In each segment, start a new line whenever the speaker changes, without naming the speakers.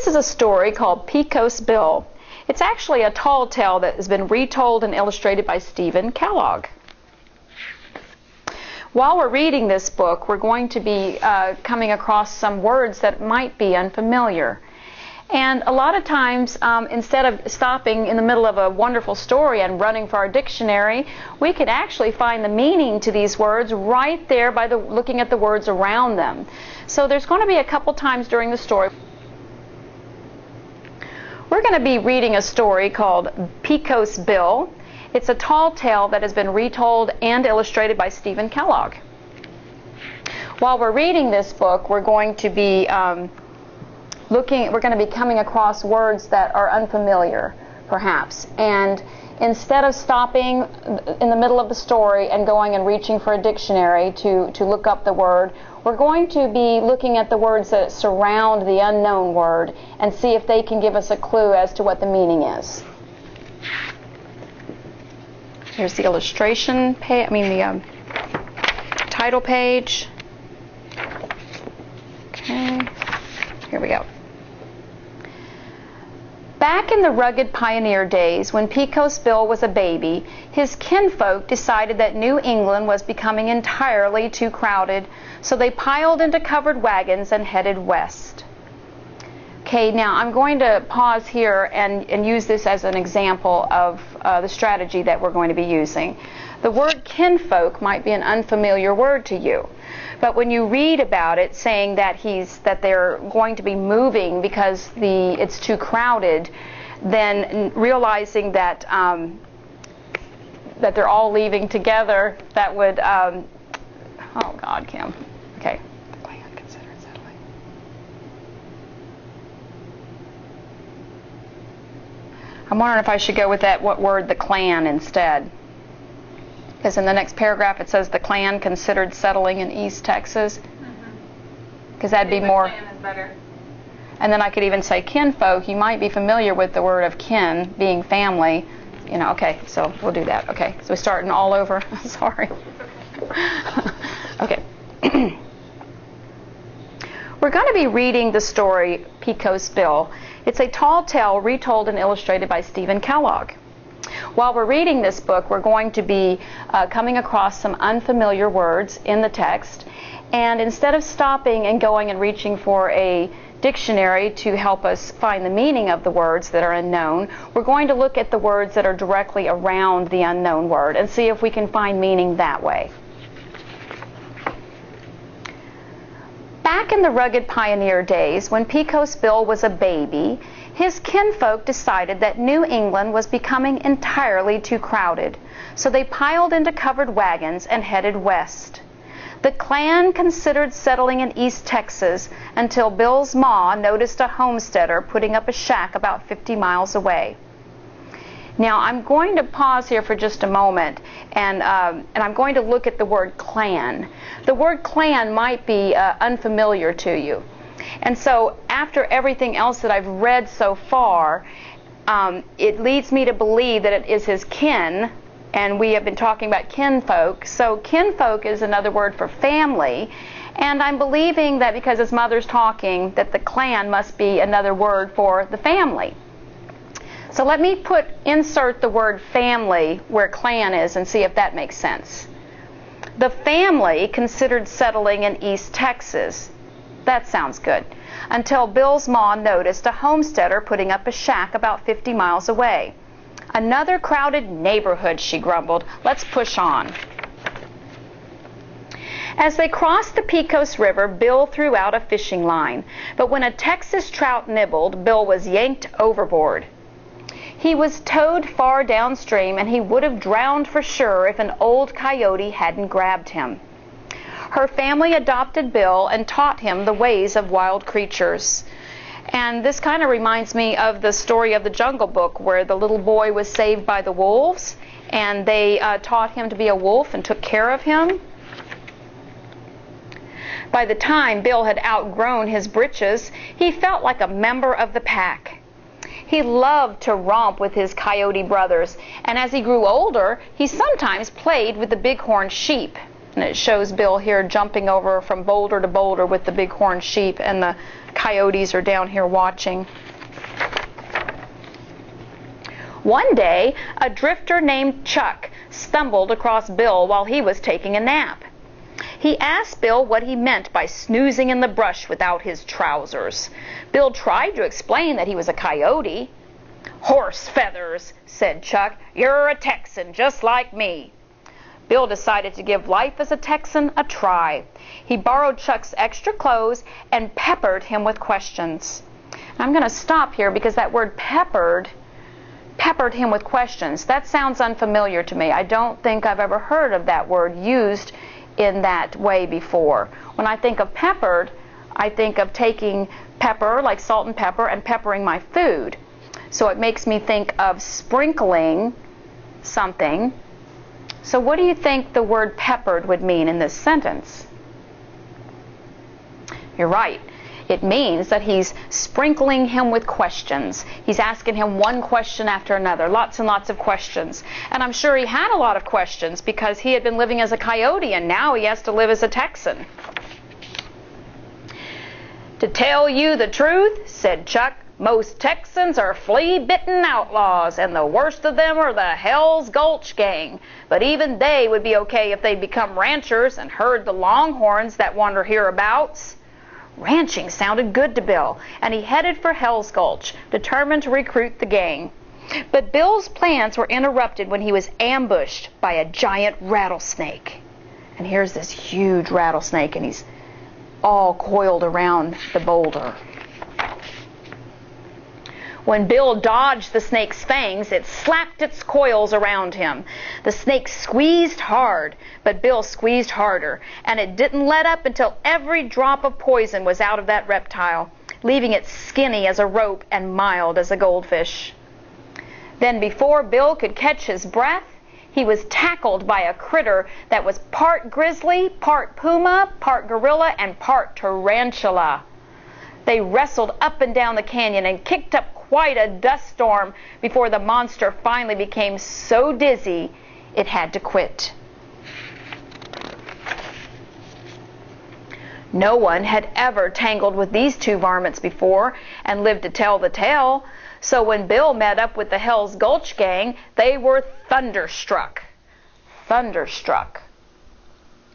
is a story called Pecos Bill. It's actually a tall tale that has been retold and illustrated by Steven Kellogg. While we're reading this book, we're going to be coming across some words that might be unfamiliar. And a lot of times, instead of stopping in the middle of a wonderful story and running for our dictionary, we could actually find the meaning to these words right there by looking at the words around them. So there's going to be a couple times during the story. We're going to be reading a story called Pecos Bill. It's a tall tale that has been retold and illustrated by Steven Kellogg. While we're reading this book, we're going to be coming across words that are unfamiliar, perhaps. And instead of stopping in the middle of the story and going and reaching for a dictionary to look up the word, we're going to be looking at the words that surround the unknown word and see if they can give us a clue as to what the meaning is. Here's the illustration page, the title page. Okay, here we go. Back in the rugged pioneer days, when Pecos Bill was a baby, his kinfolk decided that New England was becoming entirely too crowded, so they piled into covered wagons and headed west. Okay, now I'm going to pause here and use this as an example of the strategy that we're going to be using. The word kinfolk might be an unfamiliar word to you, but when you read about it saying that they're going to be moving because it's too crowded, then realizing that that they're all leaving together, that would oh God, Kim. Okay. I'm wondering if I should go with what word, the Klan, instead. Because in the next paragraph it says the Klan considered settling in East Texas. Because that'd be more. Klan is better. And then I could even say kinfolk. You might be familiar with the word of kin, being family. Okay, so we'll do that. Okay, so we're starting all over. Sorry. Okay. We're going to be reading the story Pecos Bill. It's a tall tale retold and illustrated by Steven Kellogg. While we're reading this book, we're going to be coming across some unfamiliar words in the text, and instead of stopping and going and reaching for a dictionary to help us find the meaning of the words that are unknown, we're going to look at the words that are directly around the unknown word and see if we can find meaning that way. Back in the rugged pioneer days, when Pecos Bill was a baby, his kinfolk decided that New England was becoming entirely too crowded, so they piled into covered wagons and headed west. The Klan considered settling in East Texas until Bill's ma noticed a homesteader putting up a shack about 50 miles away. Now, I'm going to pause here for just a moment, and I'm going to look at the word Klan. The word Klan might be unfamiliar to you. And so after everything else that I've read so far, it leads me to believe that it is his kin, and we have been talking about kinfolk. So kinfolk is another word for family, and I'm believing that because his mother's talking, that the Klan must be another word for the family. So let me insert the word family where Klan is and see if that makes sense. The family considered settling in East Texas. That sounds good. Until Bill's ma noticed a homesteader putting up a shack about 50 miles away. Another crowded neighborhood, she grumbled. Let's push on. As they crossed the Pecos River, Bill threw out a fishing line. But when a Texas trout nibbled, Bill was yanked overboard. He was towed far downstream, and he would have drowned for sure if an old coyote hadn't grabbed him. Her family adopted Bill and taught him the ways of wild creatures. And this kind of reminds me of the story of the Jungle Book, where the little boy was saved by the wolves, and they taught him to be a wolf and took care of him. By the time Bill had outgrown his britches, he felt like a member of the pack. He loved to romp with his coyote brothers, and as he grew older, he sometimes played with the bighorn sheep. And it shows Bill here jumping over from boulder to boulder with the bighorn sheep, and the coyotes are down here watching. One day, a drifter named Chuck stumbled across Bill while he was taking a nap. He asked Bill what he meant by snoozing in the brush without his trousers. Bill tried to explain that he was a coyote. "Horse feathers," said Chuck. "You're a Texan, just like me." Bill decided to give life as a Texan a try. He borrowed Chuck's extra clothes and peppered him with questions. I'm going to stop here because that word peppered him with questions. That sounds unfamiliar to me. I don't think I've ever heard of that word used in that way before. When I think of peppered, I think of taking pepper, like salt and pepper, and peppering my food. So it makes me think of sprinkling something. So what do you think the word peppered would mean in this sentence? You're right. It means that he's sprinkling him with questions. He's asking him one question after another, lots and lots of questions. And I'm sure he had a lot of questions because he had been living as a coyote and now he has to live as a Texan. "To tell you the truth," said Chuck, "most Texans are flea-bitten outlaws, and the worst of them are the Hell's Gulch gang. But even they would be okay if they'd become ranchers and herd the longhorns that wander hereabouts." Ranching sounded good to Bill, and he headed for Hell's Gulch, determined to recruit the gang. But Bill's plans were interrupted when he was ambushed by a giant rattlesnake. And here's this huge rattlesnake, and he's all coiled around the boulder. When Bill dodged the snake's fangs, it slapped its coils around him. The snake squeezed hard, but Bill squeezed harder, and it didn't let up until every drop of poison was out of that reptile, leaving it skinny as a rope and mild as a goldfish. Then before Bill could catch his breath, he was tackled by a critter that was part grizzly, part puma, part gorilla, and part tarantula. They wrestled up and down the canyon and kicked up quite a dust storm before the monster finally became so dizzy it had to quit. No one had ever tangled with these two varmints before and lived to tell the tale, so when Bill met up with the Hell's Gulch gang, they were thunderstruck. Thunderstruck.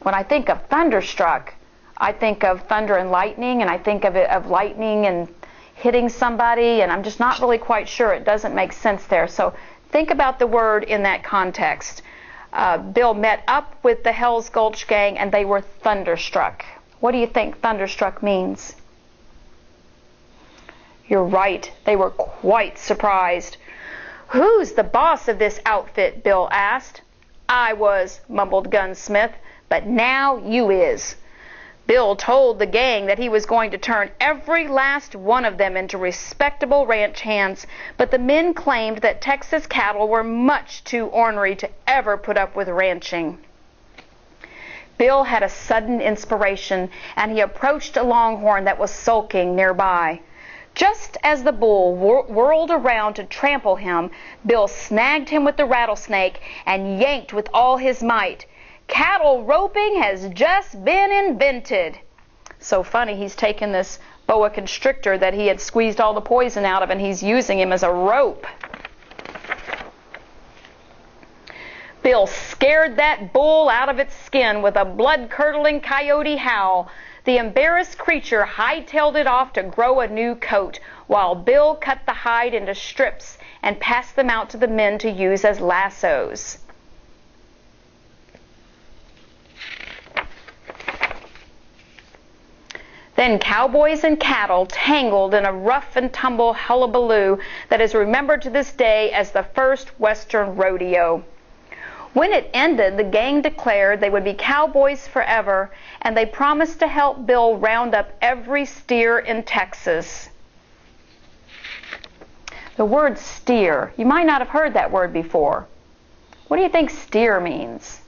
When I think of thunderstruck, I think of thunder and lightning, and I think of lightning and hitting somebody, and I'm just not really quite sure. It doesn't make sense there. So think about the word in that context. Bill met up with the Hell's Gulch gang, and they were thunderstruck. What do you think thunderstruck means? You're right. They were quite surprised. "Who's the boss of this outfit?" Bill asked. "I was," mumbled Gunsmith, "but now you is." Bill told the gang that he was going to turn every last one of them into respectable ranch hands, but the men claimed that Texas cattle were much too ornery to ever put up with ranching. Bill had a sudden inspiration, and he approached a longhorn that was sulking nearby. Just as the bull whirled around to trample him, Bill snagged him with the rattlesnake and yanked with all his might. "Cattle roping has just been invented." So funny, he's taken this boa constrictor that he had squeezed all the poison out of, and he's using him as a rope. Bill scared that bull out of its skin with a blood-curdling coyote howl. The embarrassed creature hightailed it off to grow a new coat, while Bill cut the hide into strips and passed them out to the men to use as lassos. Then cowboys and cattle tangled in a rough and tumble hullabaloo that is remembered to this day as the first Western rodeo. When it ended, the gang declared they would be cowboys forever, and they promised to help Bill round up every steer in Texas. The word steer, you might not have heard that word before. What do you think steer means?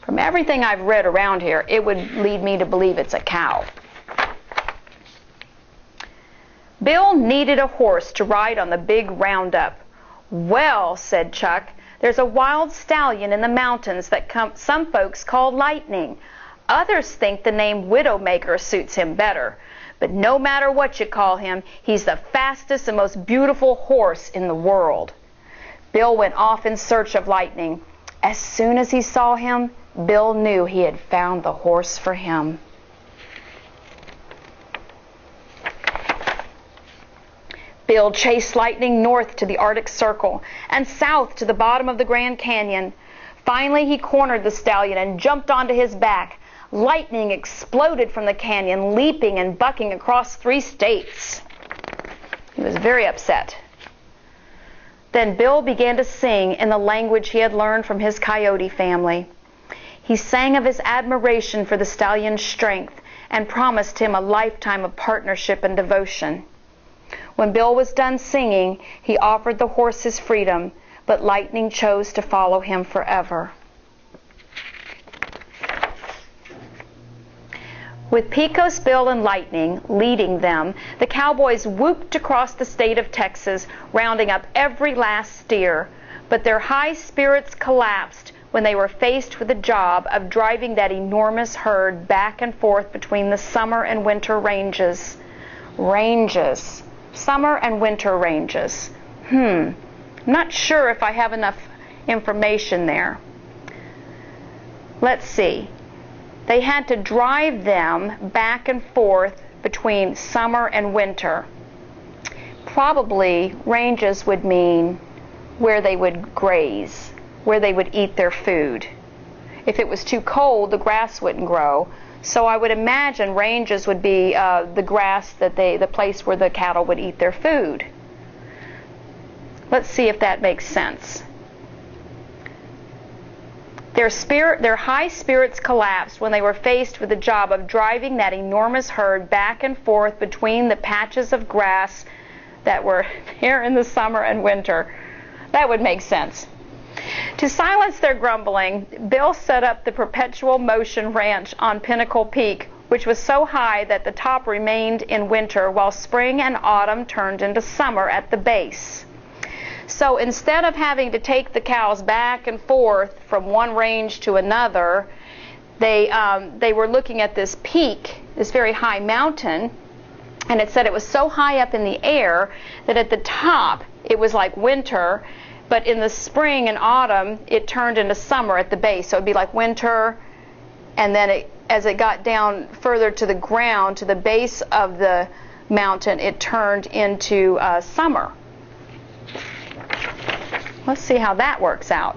From everything I've read around here, it would lead me to believe it's a cow. Bill needed a horse to ride on the big roundup. "Well," said Chuck, There's a wild stallion in the mountains that some folks call Lightning. Others think the name Widowmaker suits him better. But no matter what you call him, he's the fastest and most beautiful horse in the world. Bill went off in search of Lightning. As soon as he saw him, Bill knew he had found the horse for him. Bill chased Lightning north to the Arctic Circle and south to the bottom of the Grand Canyon. Finally, he cornered the stallion and jumped onto his back. Lightning exploded from the canyon, leaping and bucking across 3 states. He was very upset. Then Bill began to sing in the language he had learned from his coyote family. He sang of his admiration for the stallion's strength and promised him a lifetime of partnership and devotion. When Bill was done singing, he offered the horse his freedom, but Lightning chose to follow him forever. With Pecos Bill and Lightning leading them, the cowboys whooped across the state of Texas, rounding up every last steer. But their high spirits collapsed when they were faced with the job of driving that enormous herd back and forth between the summer and winter ranges. Ranges. Summer and winter ranges. I'm not sure if I have enough information there. Let's see. They had to drive them back and forth between summer and winter. Probably ranges would mean where they would graze, where they would eat their food. If it was too cold, the grass wouldn't grow. So I would imagine ranges would be the grass the place where the cattle would eat their food. Let's see if that makes sense. Their high spirits collapsed when they were faced with the job of driving that enormous herd back and forth between the patches of grass that were here in the summer and winter. That would make sense. To silence their grumbling, Bill set up the Perpetual Motion Ranch on Pinnacle Peak, which was so high that the top remained in winter while spring and autumn turned into summer at the base. So instead of having to take the cows back and forth from one range to another, they were looking at this peak, this very high mountain, and it said it was so high up in the air that at the top it was like winter, but in the spring and autumn it turned into summer at the base. So it would be like winter, and then as it got down further to the ground, to the base of the mountain, it turned into summer. Let's see how that works out.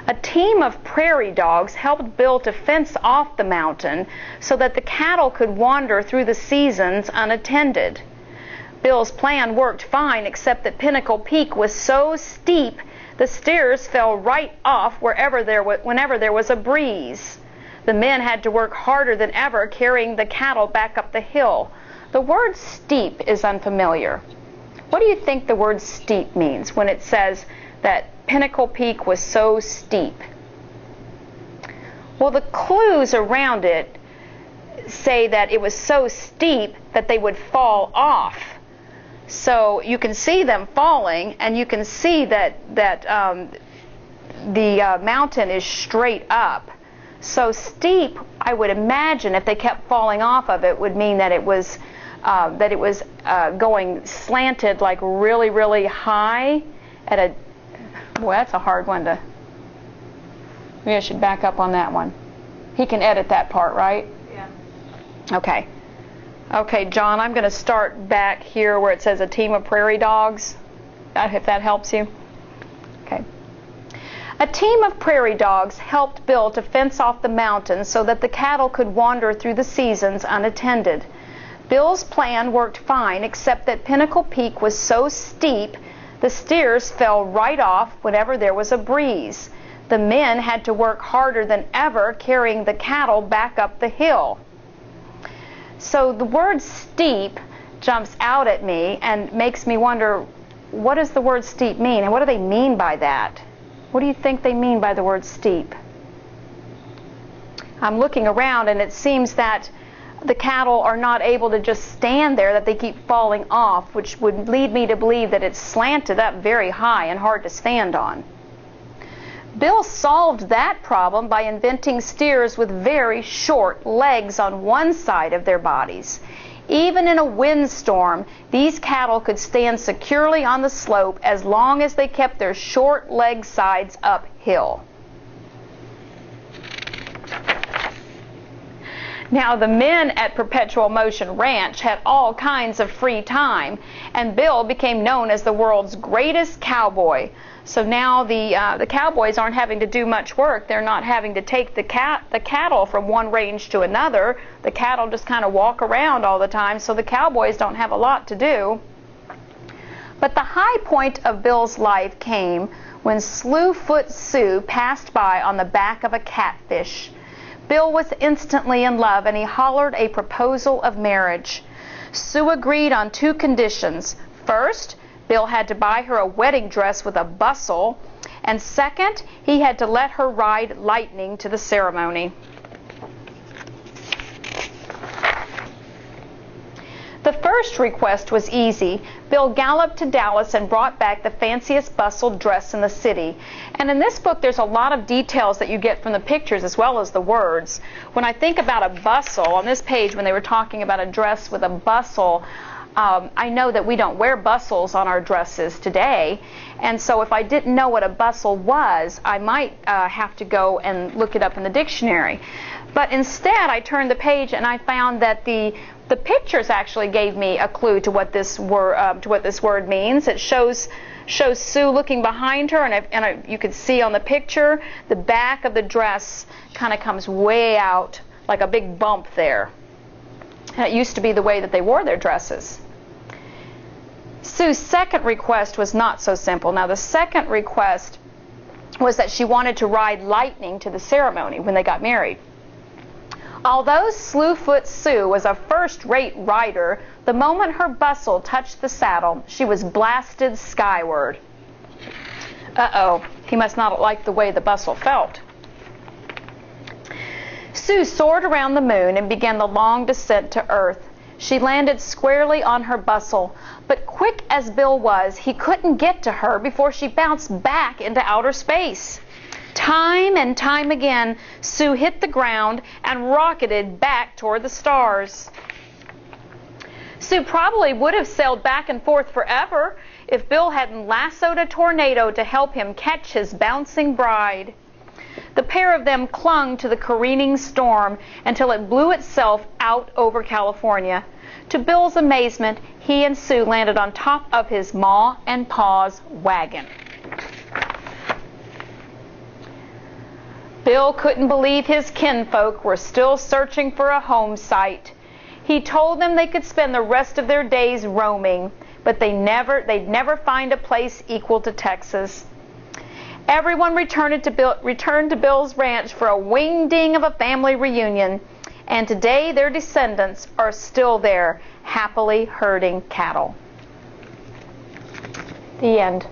A team of prairie dogs helped Bill to fence off the mountain so that the cattle could wander through the seasons unattended. Bill's plan worked fine, except that Pinnacle Peak was so steep the steers fell right off whenever there was a breeze. The men had to work harder than ever carrying the cattle back up the hill. The word steep is unfamiliar. What do you think the word steep means when it says that Pinnacle Peak was so steep? Well, the clues around it say that it was so steep that they would fall off. So you can see them falling, and you can see that the mountain is straight up. So steep, I would imagine, if they kept falling off of it, would mean that it was going slanted, like really, really high at a. Boy, that's a hard one to. Maybe I should back up on that one. He can edit that part, right?
Yeah.
Okay. Okay, John, I'm going to start back here where it says a team of prairie dogs, if that helps you. Okay. A team of prairie dogs helped Bill to fence off the mountain so that the cattle could wander through the seasons unattended. Bill's plan worked fine, except that Pinnacle Peak was so steep the steers fell right off whenever there was a breeze. The men had to work harder than ever carrying the cattle back up the hill. So the word steep jumps out at me and makes me wonder, what does the word steep mean? And what do they mean by that? What do you think they mean by the word steep? I'm looking around, and it seems that the cattle are not able to just stand there, that they keep falling off, which would lead me to believe that it's slanted up very high and hard to stand on. Bill solved that problem by inventing steers with very short legs on one side of their bodies. Even in a windstorm, these cattle could stand securely on the slope as long as they kept their short leg sides uphill. Now, the men at Perpetual Motion Ranch had all kinds of free time, and Bill became known as the world's greatest cowboy. So now the cowboys aren't having to do much work. They're not having to take the cattle from one range to another. The cattle just kind of walk around all the time, so the cowboys don't have a lot to do. But the high point of Bill's life came when Slewfoot Sue passed by on the back of a catfish. Bill was instantly in love, and he hollered a proposal of marriage. Sue agreed on 2 conditions. First, Bill had to buy her a wedding dress with a bustle, and second, he had to let her ride Lightning to the ceremony. The first request was easy. Bill galloped to Dallas and brought back the fanciest bustled dress in the city. And in this book, there's a lot of details that you get from the pictures as well as the words. When I think about a bustle, on this page when they were talking about a dress with a bustle, I know that we don't wear bustles on our dresses today, and so if I didn't know what a bustle was, I might have to go and look it up in the dictionary. But instead, I turned the page and I found that the pictures actually gave me a clue to what this word means. It shows Sue looking behind her, and you can see on the picture the back of the dress kind of comes way out like a big bump there. And it used to be the way that they wore their dresses. Sue's second request was not so simple. Now, the second request was that she wanted to ride Lightning to the ceremony when they got married. Although Slewfoot Sue was a first-rate rider, the moment her bustle touched the saddle, she was blasted skyward. Uh-oh, he must not have liked the way the bustle felt. Sue soared around the moon and began the long descent to Earth. She landed squarely on her bustle, but quick as Bill was, he couldn't get to her before she bounced back into outer space. Time and time again, Sue hit the ground and rocketed back toward the stars. Sue probably would have sailed back and forth forever if Bill hadn't lassoed a tornado to help him catch his bouncing bride. The pair of them clung to the careening storm until it blew itself out over California. To Bill's amazement, he and Sue landed on top of his Ma and Pa's wagon. Bill couldn't believe his kinfolk were still searching for a home site. He told them they could spend the rest of their days roaming, but they'd never find a place equal to Texas. Everyone returned to Bill's ranch for a wing-ding of a family reunion, and today their descendants are still there, happily herding cattle. The end.